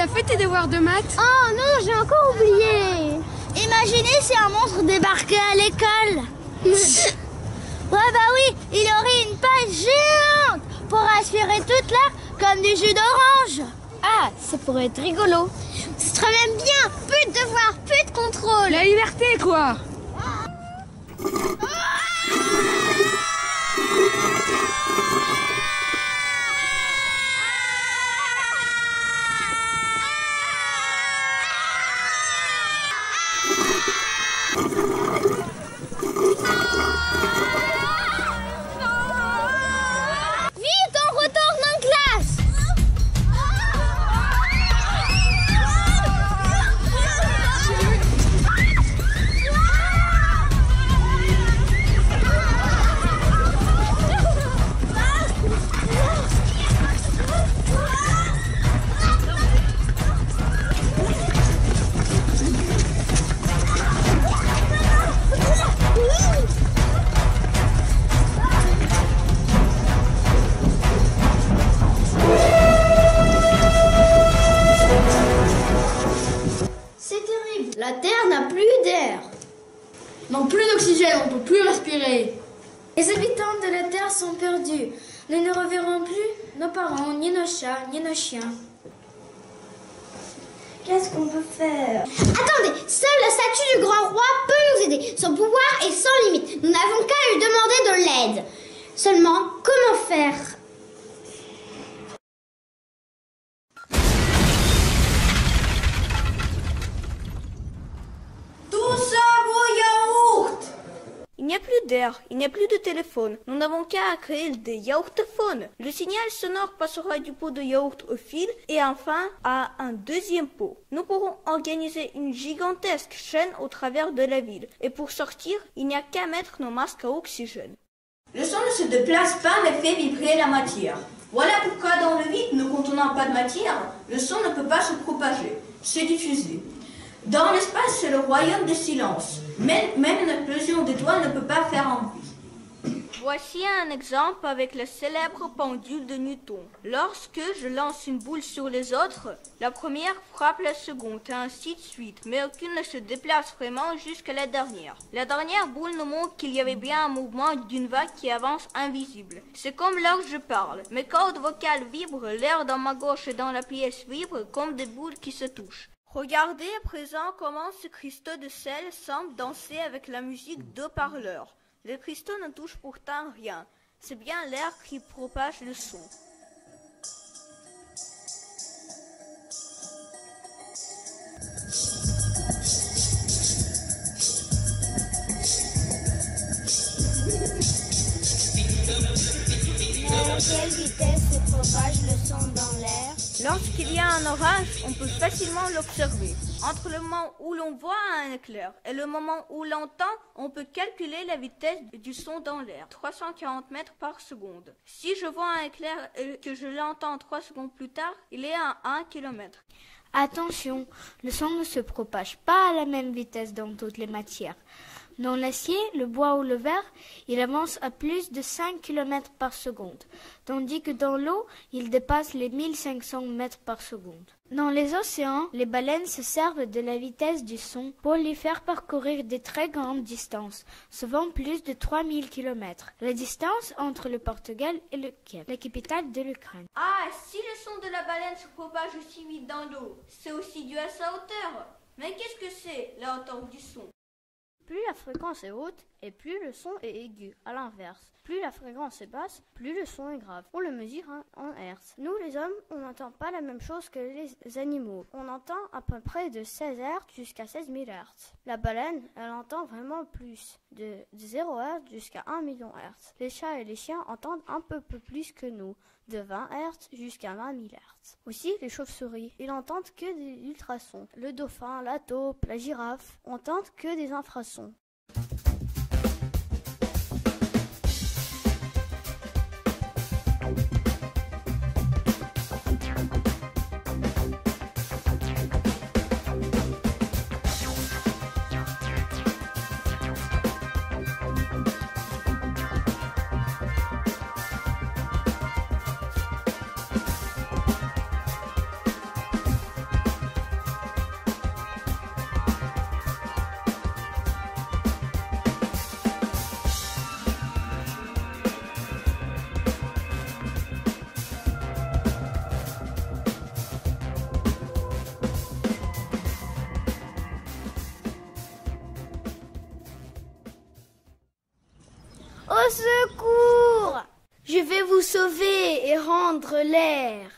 t'as fait tes devoirs de maths? Oh non, j'ai encore oublié. Imaginez si un monstre débarquait à l'école. Ouais bah oui, il aurait une page géante pour aspirer toute l'air comme du jus d'orange. Ah, ça pourrait être rigolo. Ce serait même bien, plus de devoirs, plus de contrôle. La liberté, quoi. Vite, on retourne en classe. C'est terrible. La Terre n'a plus d'air. Non, plus d'oxygène, on peut plus respirer. Les habitants de la Terre sont perdus. Nous ne reverrons plus nos parents, ni nos chats, ni nos chiens. Qu'est-ce qu'on peut faire? Attendez, seule la statue du grand roi peut nous aider. Son pouvoir est sans limite. Nous n'avons qu'à lui demander de l'aide. Seulement, comment faire? Il n'y a plus d'air, il n'y a plus de téléphone. Nous n'avons qu'à créer des yaourtphones. Le signal sonore passera du pot de yaourt au fil et enfin à un deuxième pot. Nous pourrons organiser une gigantesque chaîne au travers de la ville. Et pour sortir, il n'y a qu'à mettre nos masques à oxygène. Le son ne se déplace pas mais fait vibrer la matière. Voilà pourquoi dans le vide ne contenant pas de matière, le son ne peut pas se propager, se diffuser. Dans l'espace, c'est le royaume du silence. Même une explosion d'étoiles ne peut pas faire un bruit. Voici un exemple avec la célèbre pendule de Newton. Lorsque je lance une boule sur les autres, la première frappe la seconde et ainsi de suite, mais aucune ne se déplace vraiment jusqu'à la dernière. La dernière boule nous montre qu'il y avait bien un mouvement d'une vague qui avance invisible. C'est comme lorsque je parle. Mes cordes vocales vibrent, l'air dans ma gauche et dans la pièce vibre comme des boules qui se touchent. Regardez à présent comment ce cristaux de sel semble danser avec la musique d'haut-parleurs. Le cristaux ne touche pourtant rien. C'est bien l'air qui propage le son. À quelle vitesse se propage le son dans l'air? Lorsqu'il y a un orage, on peut facilement l'observer. Entre le moment où l'on voit un éclair et le moment où l'entend, on peut calculer la vitesse du son dans l'air, 340 mètres par seconde. Si je vois un éclair et que je l'entends 3 secondes plus tard, il est à 1 km. Attention, le son ne se propage pas à la même vitesse dans toutes les matières. Dans l'acier, le bois ou le verre, il avance à plus de 5 km par seconde, tandis que dans l'eau, il dépasse les 1500 mètres par seconde. Dans les océans, les baleines se servent de la vitesse du son pour lui faire parcourir des très grandes distances, souvent plus de 3000 km. La distance entre le Portugal et le Kiev, la capitale de l'Ukraine. Ah, si le son de la baleine se propage aussi vite dans l'eau, c'est aussi dû à sa hauteur. Mais qu'est-ce que c'est, la hauteur du son? Plus la fréquence est haute et plus le son est aigu. À l'inverse, plus la fréquence est basse, plus le son est grave. On le mesure en Hertz. Nous les hommes, on n'entend pas la même chose que les animaux. On entend à peu près de 16 Hz jusqu'à 16 000 Hz. La baleine, elle entend vraiment plus, de 0 Hz jusqu'à 1 million Hz. Les chats et les chiens entendent un peu plus que nous, de 20 Hz jusqu'à 20 000 Hz. Aussi, les chauves-souris, ils n'entendent que des ultrasons. Le dauphin, la taupe, la girafe, entendent que des infrasons. Au secours! Je vais vous sauver et rendre l'air.